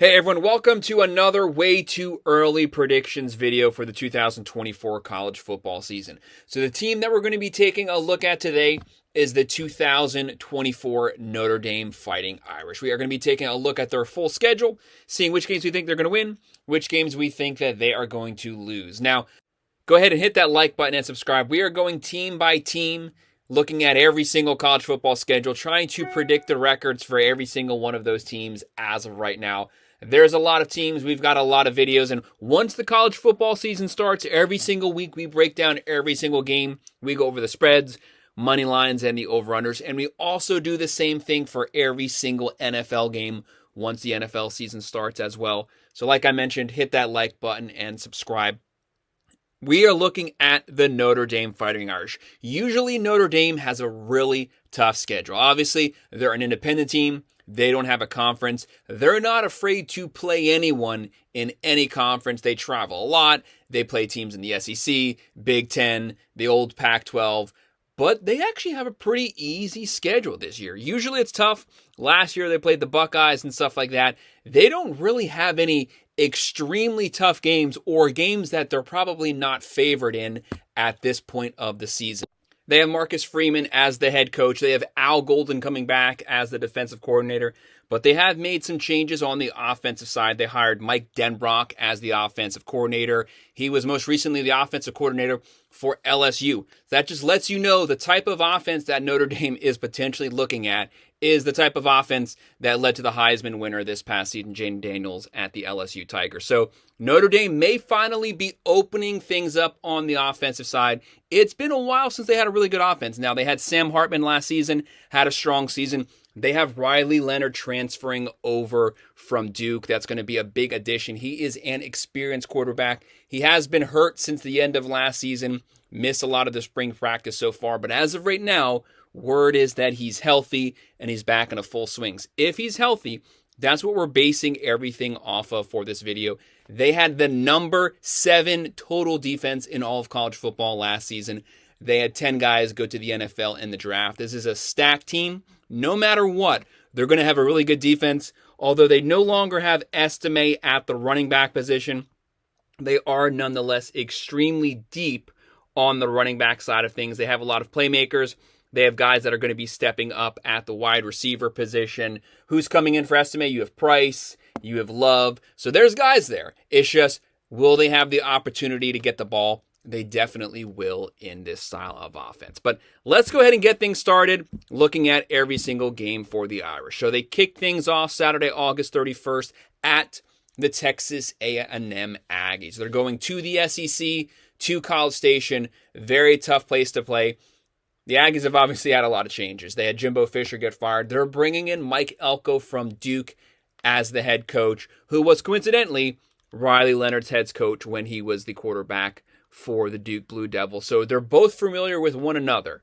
Hey everyone, welcome to another way too early predictions video for the 2024 college football season. So the team that we're going to be taking a look at today is the 2024 Notre Dame Fighting Irish. We are going to be taking a look at their full schedule, seeing which games we think they're going to win, which games we think that they are going to lose. Now, go ahead and hit that like button and subscribe. We are going team by team, looking at every single college football schedule, trying to predict the records for every single one of those teams as of right now. There's a lot of teams. We've got a lot of videos. And once the college football season starts, every single week we break down every single game. We go over the spreads, money lines, and the over-unders. And we also do the same thing for every single NFL game once the NFL season starts as well. So like I mentioned, hit that like button and subscribe. We are looking at the Notre Dame Fighting Irish. Usually Notre Dame has a really tough schedule. Obviously, they're an independent team. They don't have a conference. They're not afraid to play anyone in any conference. They travel a lot. They play teams in the SEC, Big Ten, the old Pac-12. But they actually have a pretty easy schedule this year. Usually it's tough. Last year they played the Buckeyes and stuff like that. They don't really have any extremely tough games or games that they're probably not favored in at this point of the season. They have Marcus Freeman as the head coach. They have Al Golden coming back as the defensive coordinator. But they have made some changes on the offensive side. They hired Mike Denbrock as the offensive coordinator. He was most recently the offensive coordinator for LSU. That just lets you know the type of offense that Notre Dame is potentially looking at is the type of offense that led to the Heisman winner this past season, Jayden Daniel at the LSU Tigers. So Notre Dame may finally be opening things up on the offensive side. It's been a while since they had a really good offense. Now, they had Sam Hartman last season, had a strong season. They have Riley Leonard transferring over from Duke. That's going to be a big addition. He is an experienced quarterback. He has been hurt since the end of last season, missed a lot of the spring practice so far. But as of right now, word is that he's healthy and he's back in a full swings. If he's healthy, that's what we're basing everything off of for this video. They had the number 7 total defense in all of college football last season. They had 10 guys go to the NFL in the draft. This is a stacked team. No matter what, they're going to have a really good defense. Although they no longer have Estime at the running back position, they are nonetheless extremely deep on the running back side of things. They have a lot of playmakers. They have guys that are going to be stepping up at the wide receiver position. Who's coming in for Estime? You have Price, you have Love. So there's guys there. It's just, will they have the opportunity to get the ball? They definitely will in this style of offense. But let's go ahead and get things started looking at every single game for the Irish. So they kick things off Saturday, August 31st at the Texas A&M Aggies. They're going to the SEC, to College Station. Very tough place to play. The Aggies have obviously had a lot of changes. They had Jimbo Fisher get fired. They're bringing in Mike Elko from Duke as the head coach, who was coincidentally Riley Leonard's head coach when he was the quarterback for the Duke Blue Devils. So they're both familiar with one another.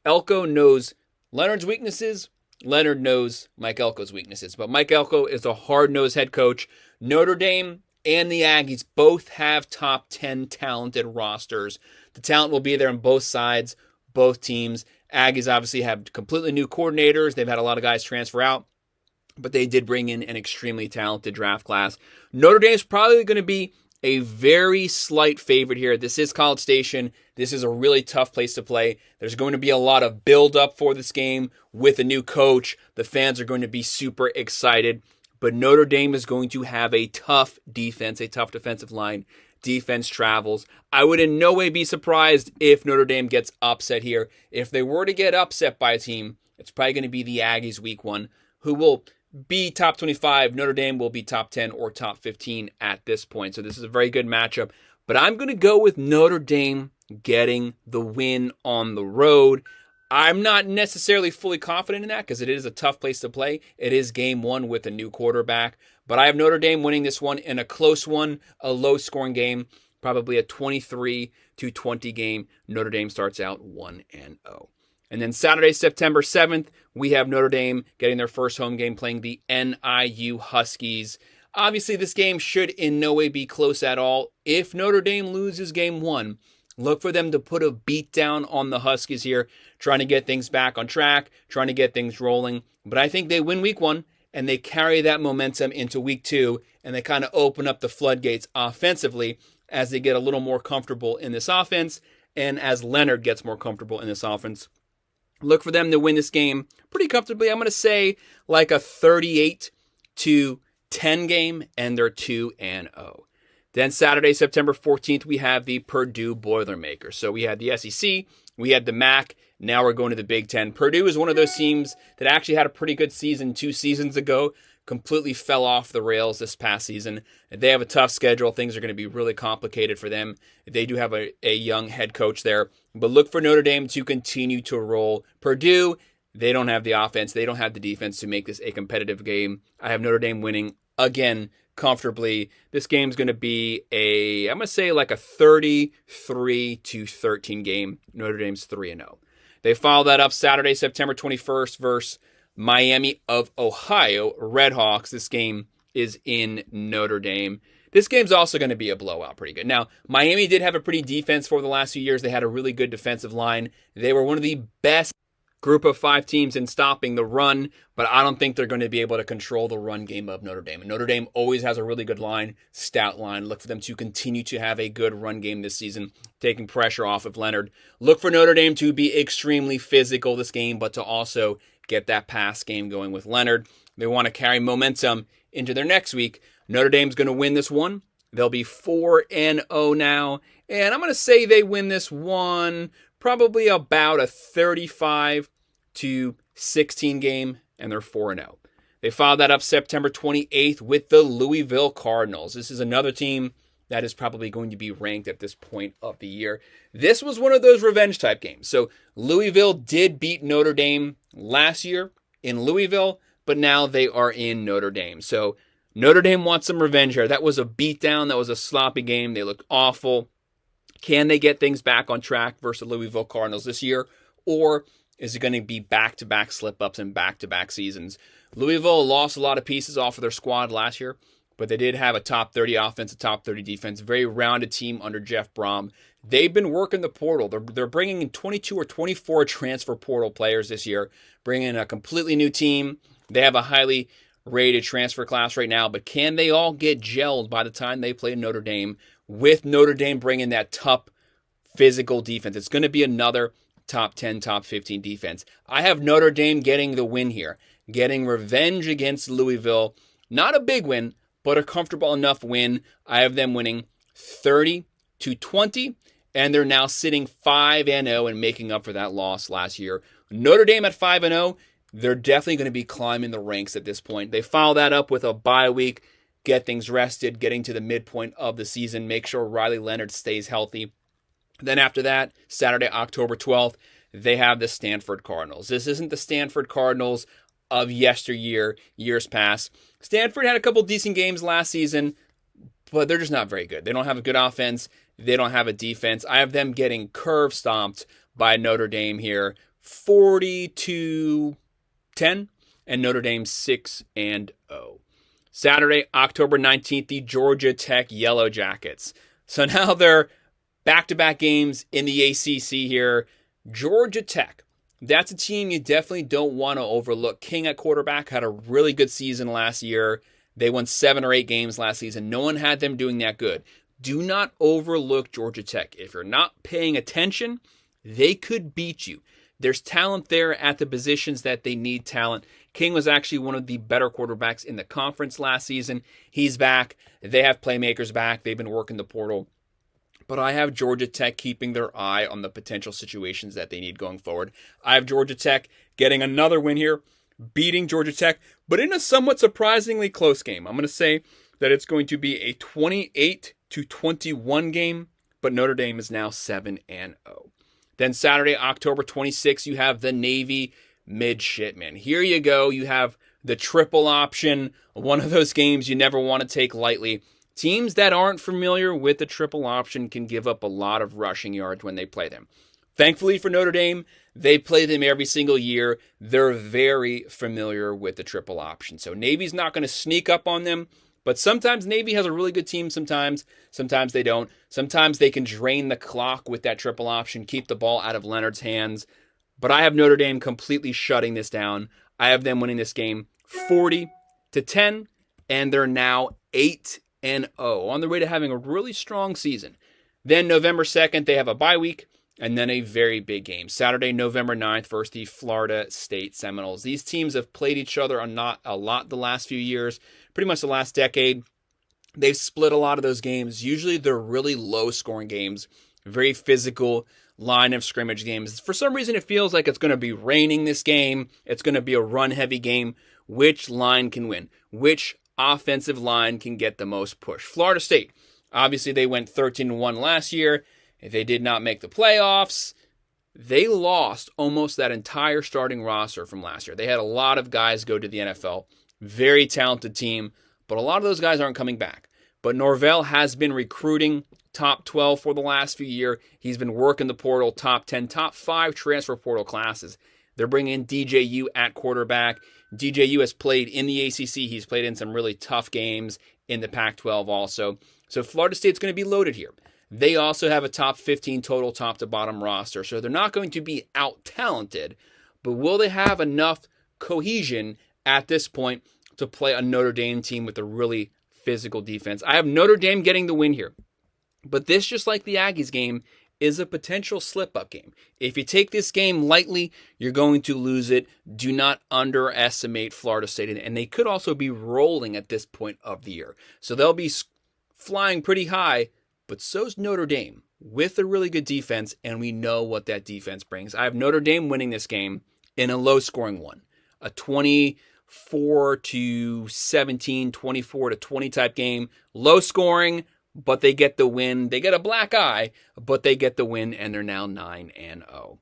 Elko knows Leonard's weaknesses. Leonard knows Mike Elko's weaknesses. But Mike Elko is a hard-nosed head coach. Notre Dame and the Aggies both have top 10 talented rosters. The talent will be there on both sides, both teams. Aggies obviously have completely new coordinators. They've had a lot of guys transfer out, but they did bring in an extremely talented draft class. Notre Dame is probably going to be a very slight favorite here. This is College Station. This is a really tough place to play. There's going to be a lot of build-up for this game with a new coach. The fans are going to be super excited. But Notre Dame is going to have a tough defense, a tough defensive line. Defense travels. I would in no way be surprised if Notre Dame gets upset here. If they were to get upset by a team, it's probably going to be the Aggies week 1, who will be top 25. Notre Dame will be top 10 or top 15 at this point. So this is a very good matchup. But I'm going to go with Notre Dame getting the win on the road. I'm not necessarily fully confident in that because it is a tough place to play. It is game 1 with a new quarterback. But I have Notre Dame winning this one in a close one, a low-scoring game, probably a 23-20 game. Notre Dame starts out 1-0. And then Saturday, September 7th, we have Notre Dame getting their first home game playing the NIU Huskies. Obviously, this game should in no way be close at all. If Notre Dame loses game 1, look for them to put a beat down on the Huskies here, trying to get things back on track, trying to get things rolling. But I think they win week 1, and they carry that momentum into week 2, and they kind of open up the floodgates offensively as they get a little more comfortable in this offense, and as Leonard gets more comfortable in this offense. Look for them to win this game pretty comfortably. I'm going to say like a 38-10 game, and they're 2-0. Then Saturday, September 14th, we have the Purdue Boilermakers. So we had the SEC, we had the MAC, now we're going to the Big Ten. Purdue is one of those teams that actually had a pretty good season 2 seasons ago, completely fell off the rails this past season. They have a tough schedule. Things are going to be really complicated for them. They do have a young head coach there. But look for Notre Dame to continue to roll. Purdue, they don't have the offense. They don't have the defense to make this a competitive game. I have Notre Dame winning again comfortably. This game's going to be I'm going to say like a 33-13 game. Notre Dame's 3-0. They follow that up Saturday, September 21st versus Miami of Ohio Redhawks. This game is in Notre Dame. This game's also going to be a blowout pretty good. Now, Miami did have a pretty defense for the last few years. They had a really good defensive line. They were one of the best group of 5 teams in stopping the run, but I don't think they're going to be able to control the run game of Notre Dame. And Notre Dame always has a really good line, stout line. Look for them to continue to have a good run game this season, taking pressure off of Leonard. Look for Notre Dame to be extremely physical this game, but to also get that pass game going with Leonard. They want to carry momentum into their next week. Notre Dame's going to win this one. They'll be 4-0 now, and I'm going to say they win this one probably about a 35-16 game, and they're 4-0. They followed that up September 28th with the Louisville Cardinals. This is another team that is probably going to be ranked at this point of the year. This was one of those revenge type games. So Louisville did beat Notre Dame last year in Louisville, but now they are in Notre Dame. So Notre Dame wants some revenge here. That was a beatdown. That was a sloppy game. They looked awful. Can they get things back on track versus the Louisville Cardinals this year? Or is it going to be back-to-back slip-ups and back-to-back seasons? Louisville lost a lot of pieces off of their squad last year, but they did have a top 30 offense, a top 30 defense, very rounded team under Jeff Brom. They've been working the portal. They're bringing in 22 or 24 transfer portal players this year, bringing in a completely new team. They have a highly rated transfer class right now, but can they all get gelled by the time they play Notre Dame, with Notre Dame bringing that tough physical defense? It's going to be another top 10, top 15 defense. I have Notre Dame getting the win here, getting revenge against Louisville. Not a big win, but a comfortable enough win. I have them winning 30-20, and they're now sitting 5-0 and making up for that loss last year. Notre Dame at 5-0, they're definitely going to be climbing the ranks at this point. They follow that up with a bye week, get things rested, getting to the midpoint of the season, make sure Riley Leonard stays healthy. Then after that, Saturday, October 12th, they have the Stanford Cardinals. This isn't the Stanford Cardinals of yesteryear, years past. Stanford had a couple decent games last season, but they're just not very good. They don't have a good offense. They don't have a defense. I have them getting curve stomped by Notre Dame here, 40-10, and Notre Dame 6-0. Saturday, October 19th, the Georgia Tech Yellow Jackets. So now they're back-to-back games in the ACC here. Georgia Tech, that's a team you definitely don't want to overlook. King at quarterback had a really good season last year. They won 7 or 8 games last season. No one had them doing that good. Do not overlook Georgia Tech. If you're not paying attention, they could beat you. There's talent there at the positions that they need talent. King was actually one of the better quarterbacks in the conference last season. He's back. They have playmakers back. They've been working the portal. But I have Georgia Tech keeping their eye on the potential situations that they need going forward. I have Georgia Tech getting another win here, beating Georgia Tech, but in a somewhat surprisingly close game. I'm going to say that it's going to be a 28-21 game, but Notre Dame is now 7-0. Then Saturday, October 26th, you have the Navy Midshipmen. Here you go. You have the triple option, one of those games you never want to take lightly. Teams that aren't familiar with the triple option can give up a lot of rushing yards when they play them. Thankfully for Notre Dame, they play them every single year. They're very familiar with the triple option. So Navy's not going to sneak up on them, but sometimes Navy has a really good team sometimes they don't. Sometimes they can drain the clock with that triple option, keep the ball out of Leonard's hands. But I have Notre Dame completely shutting this down. I have them winning this game 40-35. to 10, and they're now 8-0 on their way to having a really strong season. Then November 2nd, they have a bye week, and then a very big game. Saturday, November 9th versus the Florida State Seminoles. These teams have played each other a lot the last few years, pretty much the last decade. They've split a lot of those games. Usually they're really low-scoring games, very physical line of scrimmage games. For some reason, it feels like it's going to be raining this game. It's going to be a run-heavy game. Which line can win? Which offensive line can get the most push? Florida State, obviously they went 13-1 last year. They did not make the playoffs. They lost almost that entire starting roster from last year. They had a lot of guys go to the NFL. Very talented team, but a lot of those guys aren't coming back. But Norvell has been recruiting top 12 for the last few years. He's been working the portal, top 10, top 5 transfer portal classes. They're bringing in DJU at quarterback. DJU has played in the ACC. He's played in some really tough games in the Pac-12 also. So Florida State's going to be loaded here. They also have a top 15 total top to bottom roster. So they're not going to be out-talented, but will they have enough cohesion at this point to play a Notre Dame team with a really physical defense? I have Notre Dame getting the win here. But this, just like the Aggies game, is a potential slip-up game. If you take this game lightly, you're going to lose it. Do not underestimate Florida State. And they could also be rolling at this point of the year. So they'll be flying pretty high, but so's Notre Dame with a really good defense, and we know what that defense brings. I have Notre Dame winning this game in a low-scoring one. A 24-17, 24-20 type game. Low-scoring, but they get the win. They get a black eye, but they get the win, and they're now 9-0.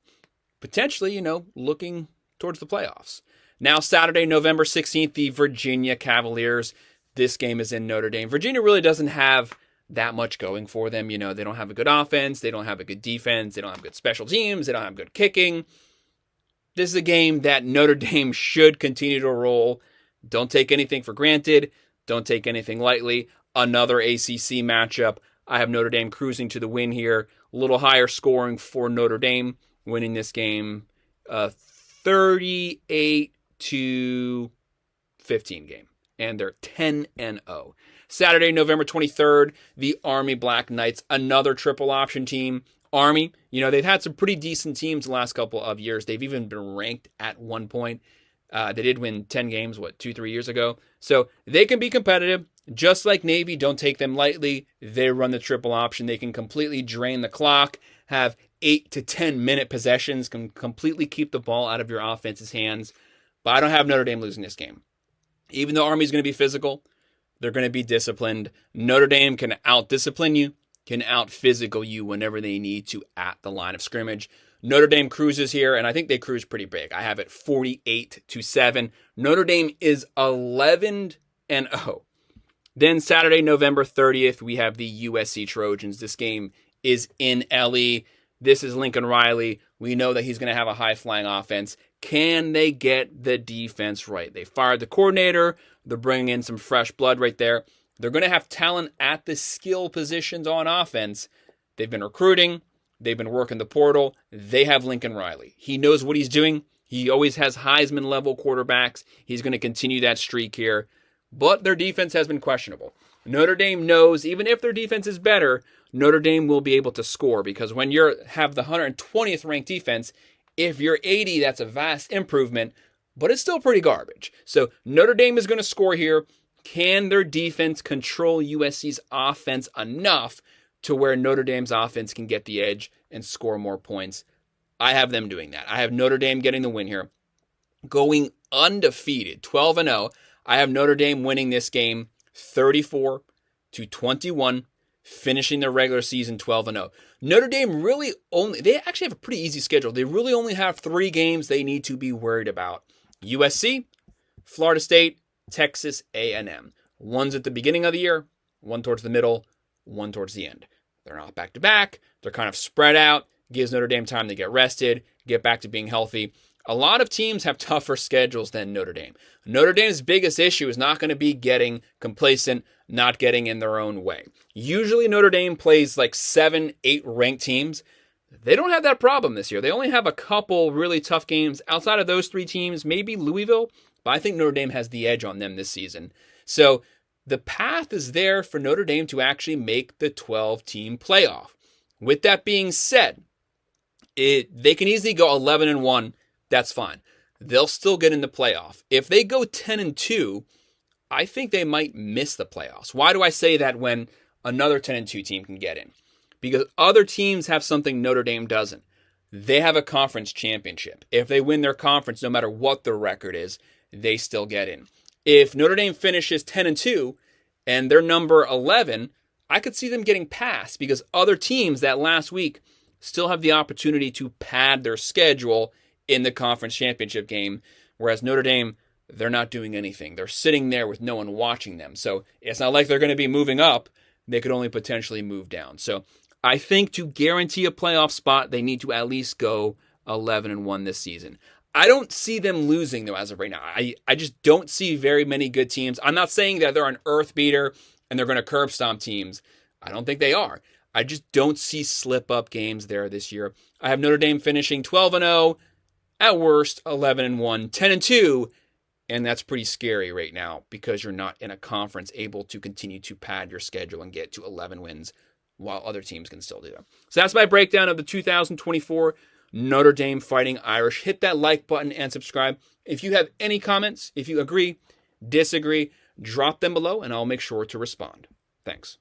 Potentially, looking towards the playoffs. Now, Saturday, November 16th, the Virginia Cavaliers. This game is in Notre Dame. Virginia really doesn't have that much going for them. They don't have a good offense. They don't have a good defense. They don't have good special teams. They don't have good kicking. This is a game that Notre Dame should continue to roll. Don't take anything for granted. Don't take anything lightly. Another ACC matchup. I have Notre Dame cruising to the win here. A little higher scoring for Notre Dame, winning this game 38-15 game. And they're 10-0. Saturday, November 23rd, the Army Black Knights, another triple option team. Army, they've had some pretty decent teams the last couple of years. They've even been ranked at one point. They did win 10 games, 2-3 years ago? So they can be competitive. Just like Navy, don't take them lightly. They run the triple option. They can completely drain the clock, have 8 to 10 minute possessions, can completely keep the ball out of your offense's hands. But I don't have Notre Dame losing this game. Even though Army's going to be physical, they're going to be disciplined. Notre Dame can out-discipline you, can out-physical you whenever they need to at the line of scrimmage. Notre Dame cruises here, and I think they cruise pretty big. I have it 48-7. Notre Dame is 11-0. Then Saturday, November 30th, we have the USC Trojans. This game is in LE. This is Lincoln Riley. We know that he's going to have a high-flying offense. Can they get the defense right? They fired the coordinator. They're bringing in some fresh blood right there. They're going to have talent at the skill positions on offense. They've been recruiting. They've been working the portal. They have Lincoln Riley. He knows what he's doing. He always has Heisman-level quarterbacks. He's going to continue that streak here. But their defense has been questionable. Notre Dame knows, even if their defense is better, Notre Dame will be able to score, because when you have the 120th ranked defense, if you're 80, that's a vast improvement, but it's still pretty garbage. So Notre Dame is going to score here. Can their defense control USC's offense enough to where Notre Dame's offense can get the edge and score more points? I have them doing that. I have Notre Dame getting the win here. Going undefeated, 12-0. I have Notre Dame winning this game 34-21, finishing their regular season 12-0. Notre Dame they actually have a pretty easy schedule. They really only have 3 games they need to be worried about. USC, Florida State, Texas A&M. One's at the beginning of the year, one towards the middle, one towards the end. They're not back-to-back. They're kind of spread out. Gives Notre Dame time to get rested, get back to being healthy. A lot of teams have tougher schedules than Notre Dame. Notre Dame's biggest issue is not going to be getting complacent, not getting in their own way. Usually Notre Dame plays like 7, 8 ranked teams. They don't have that problem this year. They only have a couple really tough games. Outside of those 3 teams, maybe Louisville, but I think Notre Dame has the edge on them this season. So the path is there for Notre Dame to actually make the 12-team playoff. With that being said, they can easily go 11-1. That's fine. They'll still get in the playoff. If they go 10-2, I think they might miss the playoffs. Why do I say that when another 10-2 team can get in? Because other teams have something Notre Dame doesn't. They have a conference championship. If they win their conference, no matter what their record is, they still get in. If Notre Dame finishes 10-2 and they're number 11, I could see them getting past because other teams that last week still have the opportunity to pad their schedule in the conference championship game, whereas Notre Dame, they're not doing anything. They're sitting there with no one watching them. So it's not like they're going to be moving up. They could only potentially move down. So I think to guarantee a playoff spot, they need to at least go 11-1 this season. I don't see them losing, though, as of right now. I just don't see very many good teams. I'm not saying that they're an earth beater and they're going to curb stomp teams. I don't think they are. I just don't see slip-up games there this year. I have Notre Dame finishing 12-0, at worst 11-1, 10-2, and that's pretty scary right now because you're not in a conference able to continue to pad your schedule and get to 11 wins while other teams can still do that. So that's my breakdown of the 2024 Notre Dame Fighting Irish. Hit that like button and subscribe. If you have any comments, if you agree, disagree, drop them below and I'll make sure to respond. Thanks.